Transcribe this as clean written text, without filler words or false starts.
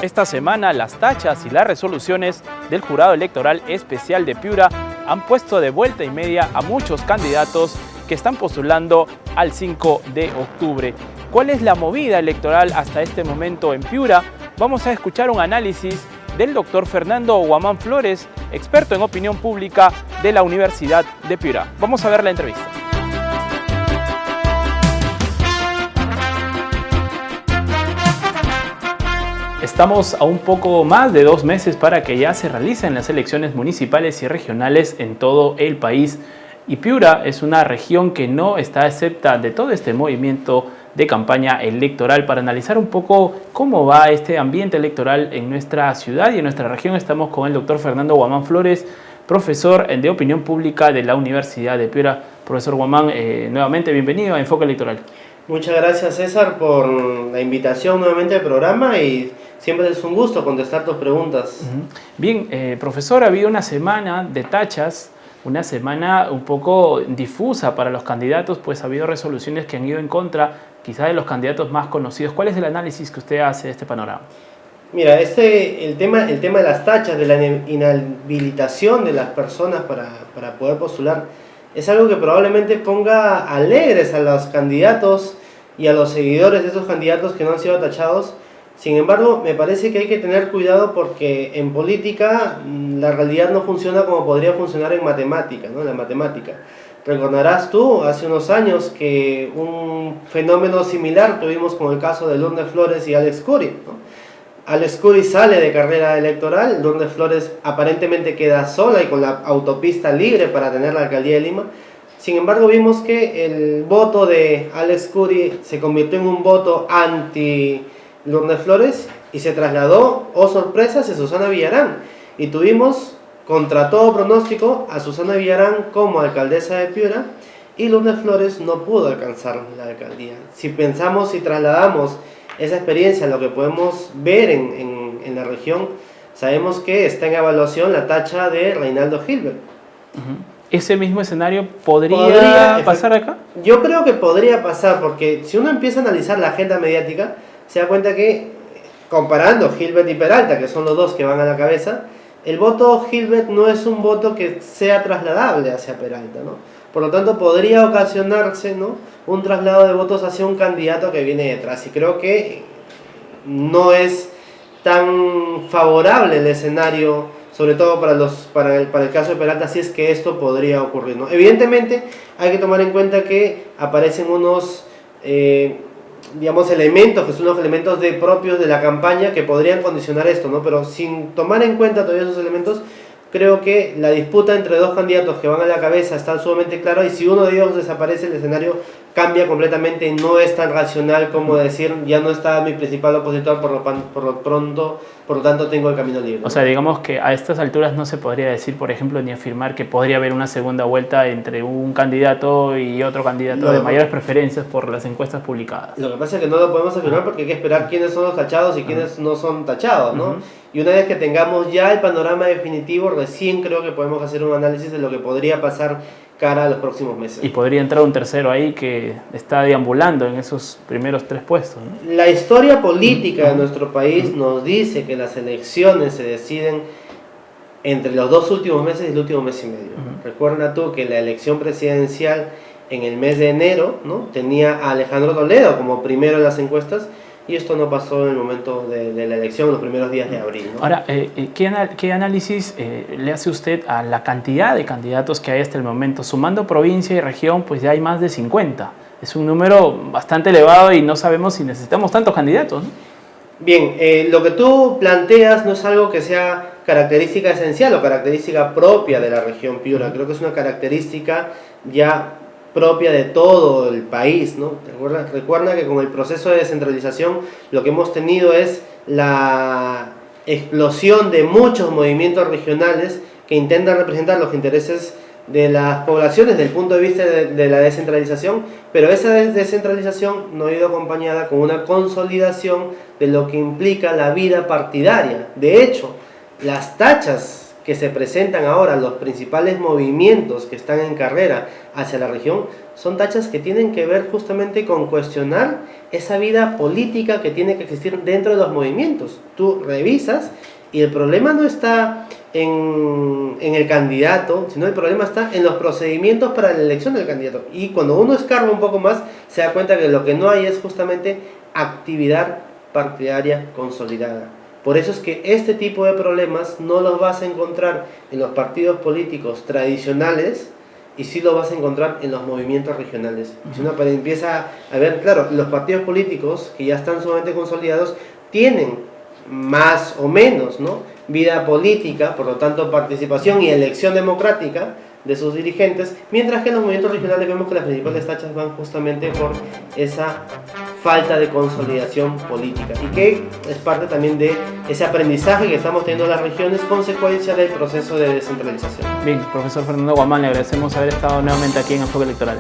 Esta semana las tachas y las resoluciones del Jurado Electoral Especial de Piura han puesto de vuelta y media a muchos candidatos que están postulando al 5 de octubre. ¿Cuál es la movida electoral hasta este momento en Piura? Vamos a escuchar un análisis del doctor Fernando Guamán Flores, experto en opinión pública de la Universidad de Piura. Vamos a ver la entrevista. Estamos a un poco más de 2 meses para que ya se realicen las elecciones municipales y regionales en todo el país. Y Piura es una región que no está exenta de todo este movimiento de campaña electoral. Para analizar un poco cómo va este ambiente electoral en nuestra ciudad y en nuestra región, estamos con el doctor Fernando Guamán Flores, profesor de opinión pública de la Universidad de Piura. Profesor Guamán, nuevamente bienvenido a Enfoque Electoral. Muchas gracias, César, por la invitación nuevamente al programa y siempre es un gusto contestar tus preguntas. Bien, profesor, ha habido una semana de tachas, una semana un poco difusa para los candidatos, pues ha habido resoluciones que han ido en contra, quizás de los candidatos más conocidos. ¿Cuál es el análisis que usted hace de este panorama? Mira, el tema de las tachas, de la inhabilitación de las personas para poder postular, es algo que probablemente ponga alegres a los candidatos y a los seguidores de esos candidatos que no han sido tachados. Sin embargo, me parece que hay que tener cuidado porque en política la realidad no funciona como podría funcionar en matemática, ¿no? En la matemática. Recordarás tú, hace unos años, que un fenómeno similar tuvimos con el caso de Lourdes Flores y Alex Curi, ¿no? Alex Curi sale de carrera electoral, Lourdes Flores aparentemente queda sola y con la autopista libre para tener la alcaldía de Lima. Sin embargo, vimos que el voto de Alex Curi se convirtió en un voto anti Lourdes Flores y se trasladó, oh sorpresa, hacia Susana Villarán. Y tuvimos, contra todo pronóstico, a Susana Villarán como alcaldesa de Piura y Lourdes Flores no pudo alcanzar la alcaldía. Si pensamos y trasladamos esa experiencia, lo que podemos ver en la región, sabemos que está en evaluación la tacha de Reinaldo Gilbert. ¿Ese mismo escenario podría pasar acá? Yo creo que podría pasar, porque si uno empieza a analizar la agenda mediática, se da cuenta que, comparando Gilbert y Peralta, que son los dos que van a la cabeza, el voto Gilbert no es un voto que sea trasladable hacia Peralta, ¿no? Por lo tanto, podría ocasionarse, ¿no?, un traslado de votos hacia un candidato que viene detrás. Y creo que no es tan favorable el escenario, sobre todo para el caso de Peralta, si es que esto podría ocurrir, ¿no? Evidentemente, hay que tomar en cuenta que aparecen unos elementos, que son los elementos propios de la campaña que podrían condicionar esto, ¿no? Pero sin tomar en cuenta todavía esos elementos, creo que la disputa entre dos candidatos que van a la cabeza está sumamente clara y si uno de ellos desaparece, el escenario cambia completamente y no es tan racional como decir ya no está mi principal opositor, por lo tanto tengo el camino libre. O sea, digamos que a estas alturas no se podría decir, por ejemplo, ni afirmar que podría haber una segunda vuelta entre un candidato y otro candidato de mayores preferencias por las encuestas publicadas. Lo que pasa es que no lo podemos afirmar porque hay que esperar quiénes son los tachados y quiénes no son tachados, ¿no? Y una vez que tengamos ya el panorama definitivo, recién creo que podemos hacer un análisis de lo que podría pasar cara a los próximos meses. Y podría entrar un tercero ahí que está deambulando en esos primeros 3 puestos, ¿no? La historia política de nuestro país nos dice que las elecciones se deciden entre los 2 últimos meses y el último mes y medio. Recuerda tú que la elección presidencial en el mes de enero, ¿no?, tenía a Alejandro Toledo como primero en las encuestas, y esto no pasó en el momento de la elección, los primeros días de abril, ¿no? Ahora, ¿qué análisis le hace usted a la cantidad de candidatos que hay hasta el momento? Sumando provincia y región, pues ya hay más de 50. Es un número bastante elevado y no sabemos si necesitamos tantos candidatos, ¿no? Bien, lo que tú planteas no es algo que sea característica esencial o característica propia de la región Piura. Creo que es una característica ya propia de todo el país, ¿no? Recuerda que con el proceso de descentralización lo que hemos tenido es la explosión de muchos movimientos regionales que intentan representar los intereses de las poblaciones desde el punto de vista de la descentralización, pero esa descentralización no ha ido acompañada con una consolidación de lo que implica la vida partidaria. De hecho, las tachas que se presentan ahora, los principales movimientos que están en carrera hacia la región, son tachas que tienen que ver justamente con cuestionar esa vida política que tiene que existir dentro de los movimientos. Tú revisas y el problema no está en el candidato, sino el problema está en los procedimientos para la elección del candidato. Y cuando uno escarba un poco más, se da cuenta que lo que no hay es justamente actividad partidaria consolidada. Por eso es que este tipo de problemas no los vas a encontrar en los partidos políticos tradicionales, y sí lo vas a encontrar en los movimientos regionales. Si uno empieza a ver, claro, los partidos políticos que ya están sumamente consolidados tienen más o menos, ¿no?, vida política, por lo tanto participación y elección democrática de sus dirigentes, mientras que en los movimientos regionales vemos que las principales tachas van justamente por esa falta de consolidación política, y que es parte también de ese aprendizaje que estamos teniendo en las regiones, consecuencia del proceso de descentralización. Bien, profesor Fernando Guamán, le agradecemos haber estado nuevamente aquí en Enfoque Electoral.